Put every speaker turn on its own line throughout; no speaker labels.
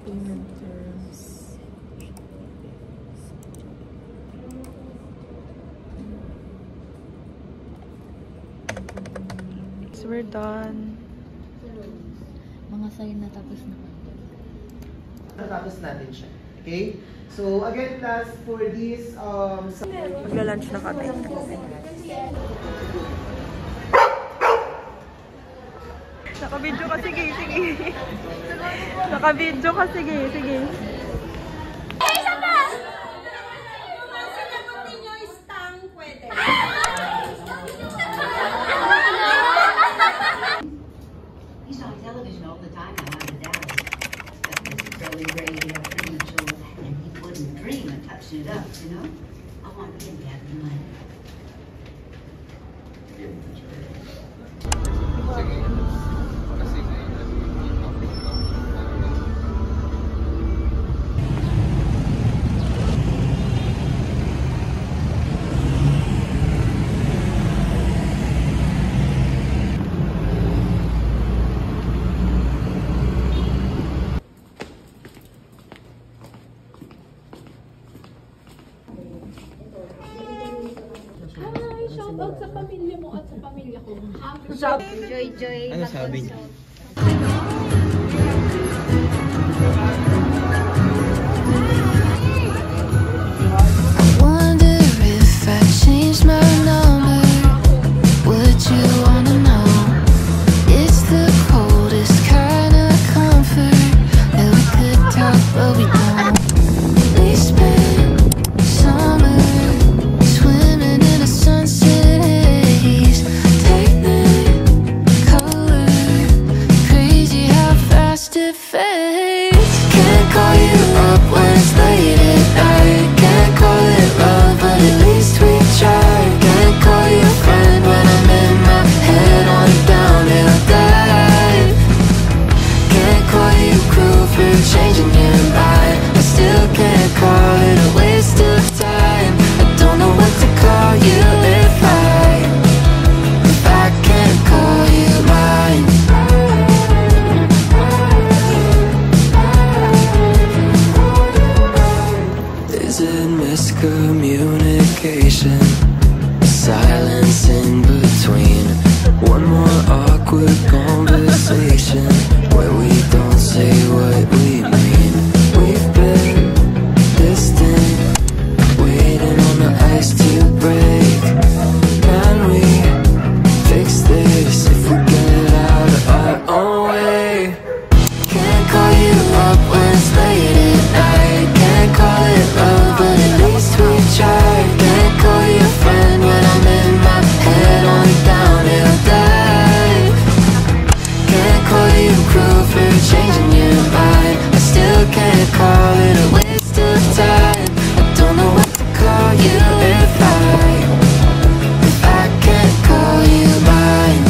Payment terms. So we're done.
Mga sign na tapos na.
Natapos natin siya. Okay? So again class, for this
Magla-lunch na kami. Naka-video ka, sige, sige. Naka-video ka, sige, sige.
Isa pa! Yung sinagutin nyo is tang, pwede.
He's on television all the time now in Dallas. This is early radio, premature, and he wouldn't dream of touching it up, you know? I want him to have the money.
Shoutout sa pamilya mo at sa pamilya ko.
Joy.
Ano sabi niya?
Wonder if I changed my number, would you wanna know? It's the coldest kind of comfort that we could talk but we don't. We spent summer swimming in a sunset haze, Technicolor, crazy how fast it fades. Can't call you up when it's late at night, can't call it love but at least we tried. Can't call you a friend when I'm in my head on a downhill dive. Can't call you cruel for changing your mind, I still can't call it a waste of time. I don't know what to call you if I can't call you mine. Is it miscommunication? Silence in between. One more awkward conversation where we don't say what we mean. We've been distant, waiting on the ice to break. Can we fix this if we get out of our own way? Can't call you up when it's late at night, can't call it love but at least we tried. Can't call you a friend when I'm in my head on a downhill dive. Can't call you cruel for changing your mind, I still can't call it a waste of time. I don't know what to call you if I can't call you mine.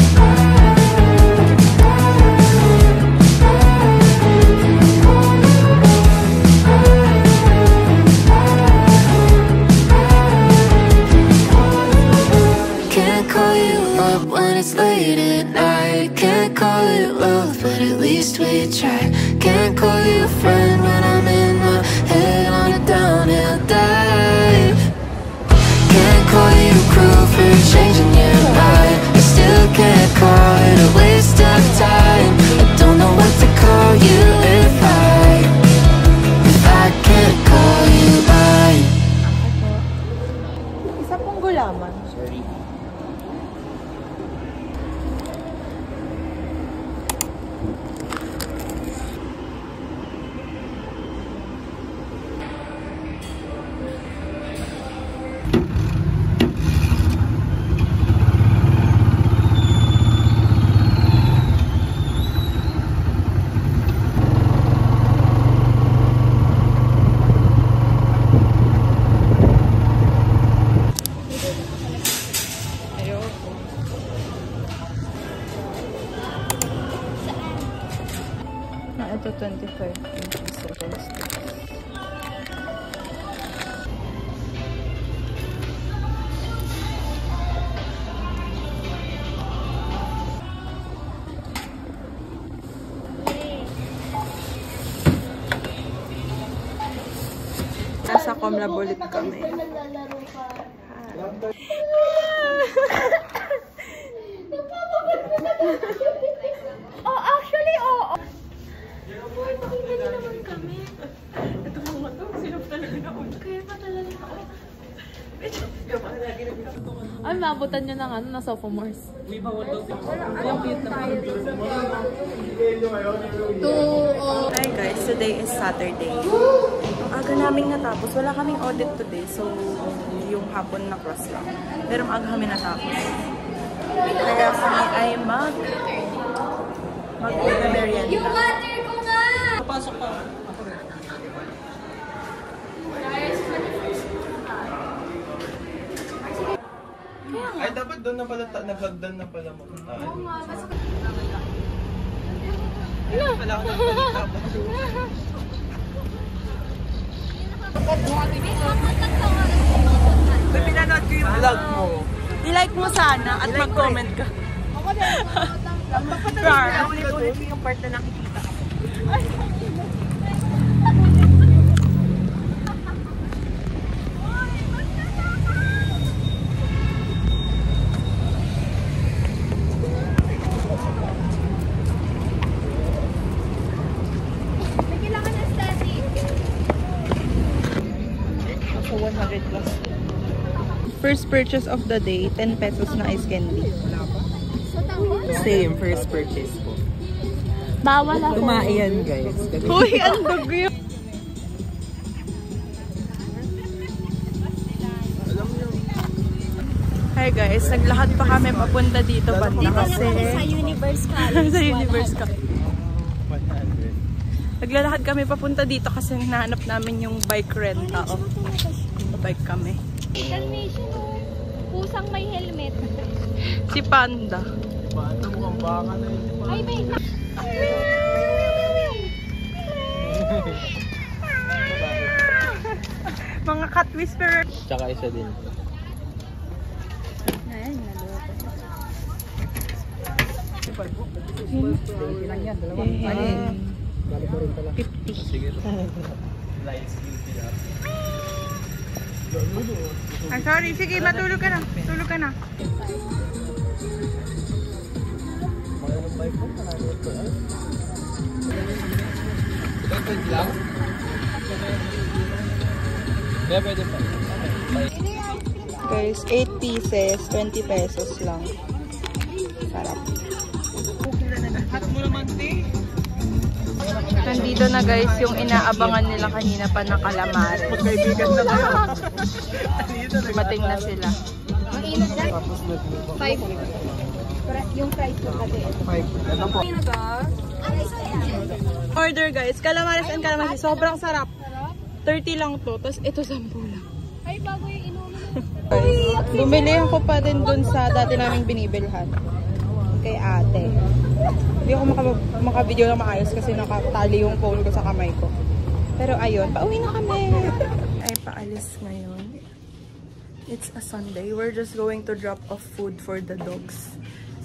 Can't call you up when it's late at night, can't call it love but at least we try. Can't call you a friend when I'm in my head on a downhill dive. Can't call you cruel for changing your mind, I still can't call it a waste of time. I don't know what to call you if I can't call you mine.
Isa pong gulaman. Ito 25 pesos. Comlab ulit kami.
Oh, actually, oo. Uy, makita din naman kami. Ito mga to, sinap talaga na ulo. Kaya pa talaga ako. Ay, maabutan nyo ng ano, na sophomores.
Hi guys, today is Saturday. Ang aga naming natapos. Wala kaming audit today, so yung hapon na class lang. Pero ang aga kami natapos. Kaya kami ay mag-merienda.
Yung water ko nga!
Pasok pa. Ay, dapat doon na pala, nag-vlog doon na pala mo. Oo nga, pasok. Wala ko na
Pinanood ko yung
vlog mo.
I-like mo sana at mag-comment ka.
Ako din,
Rar.
ulit-ulit yung part na nakikita ko. May kailangan ng static.
So 100 plus. First purchase of the day, 10 pesos na ice candy.
Same, first purchase po.
Bawal ako.
Tumaiyan guys.
Uy, ang dugo yun. Hi guys, naglakad pa kami papunta dito banda kasi
Sa Universe College.
sa Universe ka. Naglalakad kami papunta dito kasi hinahanap namin yung bike renta. Oh, bike kami.
Calmation, oh. Pusang may helmet.
Si Panda.
Bata mukhang baka na yun.
Ay, wait.
Mga cat whisperer.
Tsaka isa din.
Ayan, naloko. Ayan. 50.
Sige. Light skill sila.
Ay, sorry. Sige, matulog ka na. Tulog ka na.
Mayroong bike mo, marami ito. Ito lang? Kaya pwede pa.
Guys, 8 pieces, 20 pesos lang. Sarap.
Hat mo naman, te.
Nandito na guys yung inaabangan nila kanina pa na calamari.
Magkaibigan na kayo.
Dumating na sila.
Tapos nag-move.
5. Yung price ko kasi.
5. Ito po.
Order guys, calamares and calamansi. Sobrang sarap. 30 lang to, tapos ito 10 lang.
Ay, bago yung inumin.
Bumili ako pa din dun sa dati naming binibilhan. Kay ate. Hindi ako makavideo na maayos kasi nakatali yung phone ko sa kamay ko. Pero ayun, pauwi na kami. Ay, paalis ngayon. It's a Sunday. We're just going to drop off food for the dogs.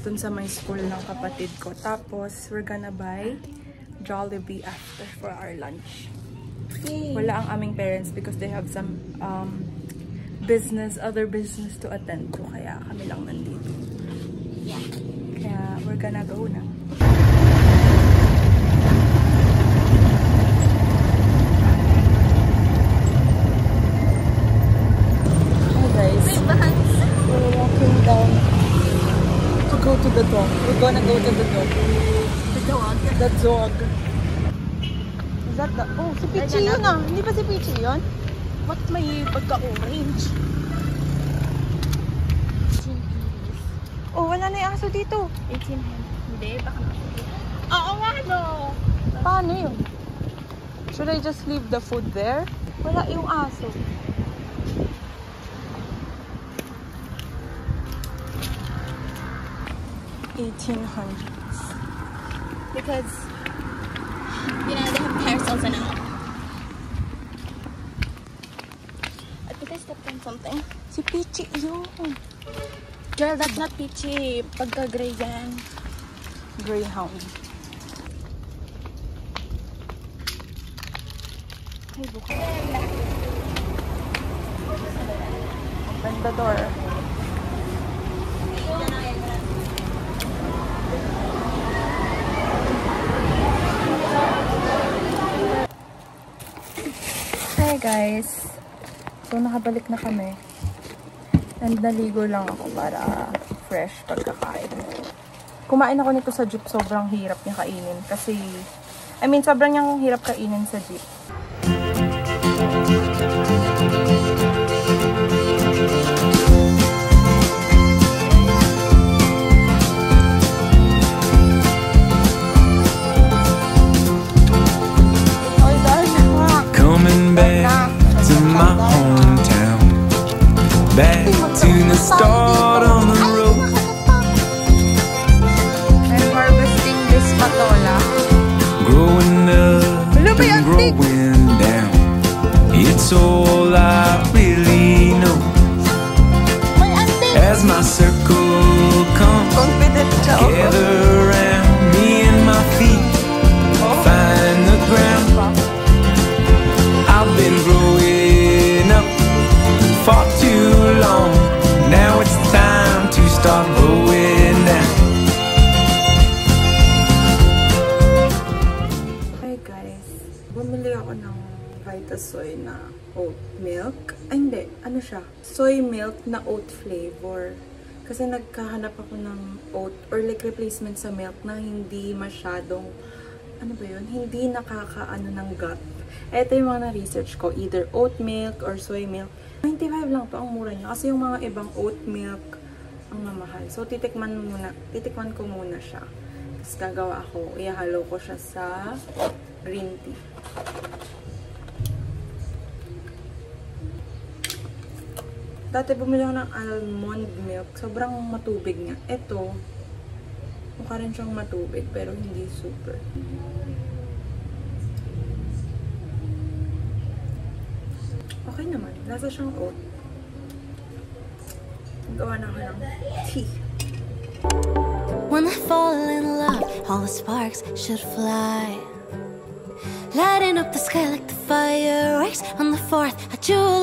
Dun sa my school ng kapatid ko. Tapos, we're gonna buy Jollibee after for our lunch. Wala ang aming parents because they have some other business to attend to. Kaya kami lang nandito. Kaya we're gonna go na. Hi guys. We're walking down to go to the dog. We're gonna go to the dog. The dog? The dog. Is that the... Oh, si Pichi yun ah. Hindi ba si Pichi yun? What may pagka-orange? Oh, wala na yung aso dito.
18 Hindi, baka oo nga, no.
Paano yun? Should I just leave the food there? Wala yung aso. $1,800.
Because, you know, they have parcels and all. I think I stepped on something.
Si Pichi yun.
Girl, that's not peachy. Pagka-gray yan.
Greyhound. Ay, buka. Open the door. Hi guys! So nakabalik na kami. And naligo lang ako para fresh pagkakain. Kumain ako nito sa jeep. Sobrang hirap niya kainin. Kasi, sobrang niyang hirap kainin sa jeep.
Coming back to my hometown, back to the start on the road.
I'm harvesting this patola.
Growing up and growing down, it's all I really know. As my circle comes together around me and my feet find the ground. I've been growing up for too long. Now it's time to start growing down.
Hi guys, bumili ako ng Vitasoy na oat milk. Ay hindi, ano siya? Soy milk na oat flavor. Kasi nagkahanap ako ng oat or like replacement sa milk na hindi masyadong, ano ba yun? Hindi nakakaano ng gut. Ito yung mga na-research ko, either oat milk or soy milk. 95 lang to, ang mura niya. Kasi yung mga ibang oat milk, ang mamahal. So, titikman ko muna siya. Tapos gagawa ako, ihalo ko siya sa green tea. Dati bumili ako ng almond milk. Sobrang matubig niya. Ito, mukha rin siyang matubig, pero hindi super. Okay naman. Lasa siyang oat. Gawa na ako ng tea.
When I fall in love, all the sparks should fly, lighting up the sky like the fireworks on the 4th of July.